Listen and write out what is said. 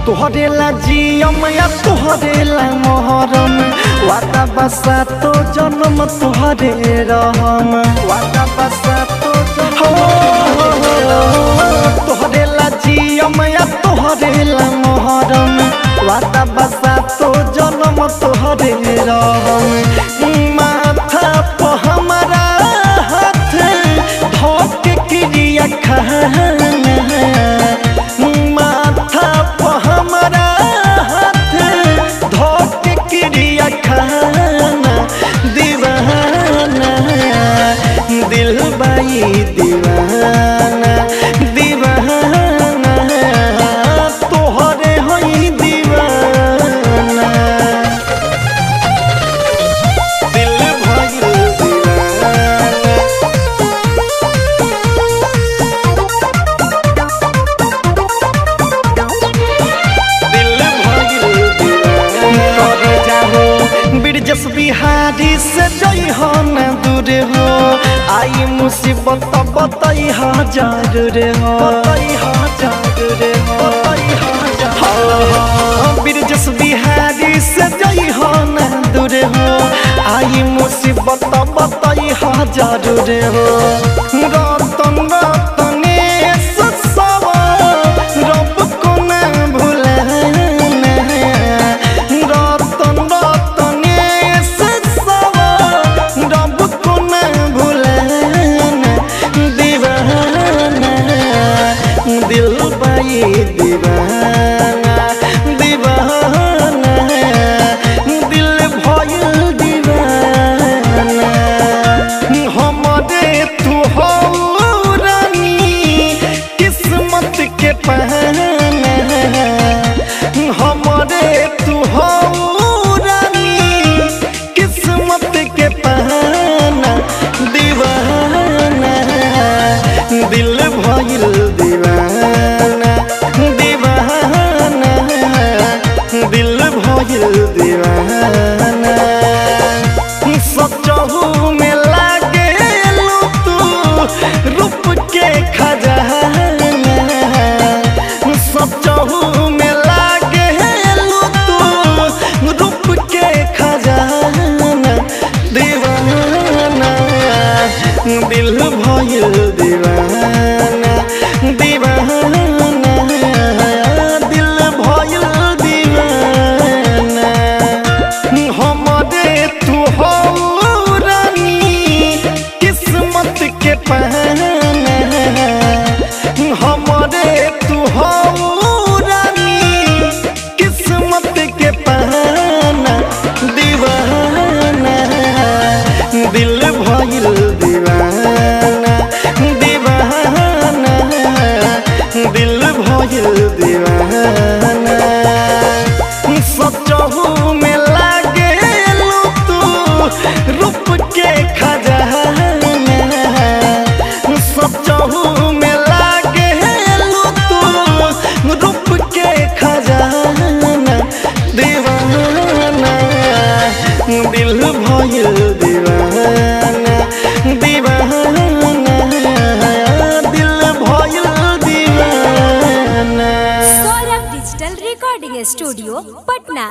तोहरे ला जियम या तोहरे ला मोहरम वादा बसा तो जन्म तोहरे रहम वादा बसा तो तोहरे ला जियम या तोहरे ला मोहरम वादा बसा तो जन्म तोहरे रहम माथा पे हमारा हाथ धोक क्रिया खाना माथा पे हमारा हाथ धोक क्रिया खाना दीवाना दिल बाई दीवाना दीवाना तोहरे होई दीवाना दिल भइल दीवाना दिल भइल दीवाना करे जाहो बिरजस बिहारी से जई हो न दूर हो आई मुसीबत बताई हजार रे हो बताई हजार रे हो बताई हजार बिरजस बिहारी से जई हो न दूर हो आई मुसीबत बताई हजार रे हो रतन रतने ससवा रब को न भूलना रतन रतने ससवा रब को न भूलना दीवाना दिल बाई दीवाना दीवाना दिल भइल दीवाना हमरे तू हो रानी किस्मत के पहना हमरे तू हो रानी किस्मत के पहना दीवाना दिल भइल दीवाना दीवाना दिल भइल दीवाना सचहू में लागे तू रूप के खजाना सचहू में लागे तू रूप के खजाना दीवाना दिल भइल दीवाना दीवाना दिल भइल दीवाना हमरे तू हो रानी किस्मत के पहना हमरे तू हो रानी किस्मत के पहना दीवाना दिल भइल दीवाना दीवाना दिल भइल दीवाना सचहू में लागे तू रूप के खजाना सचहू में लागे तू रूप के खजाना दीवाना दिल भइल दीवाना दीवाना दिल भइल दीवाना। Saurabh digital recording studio Patna.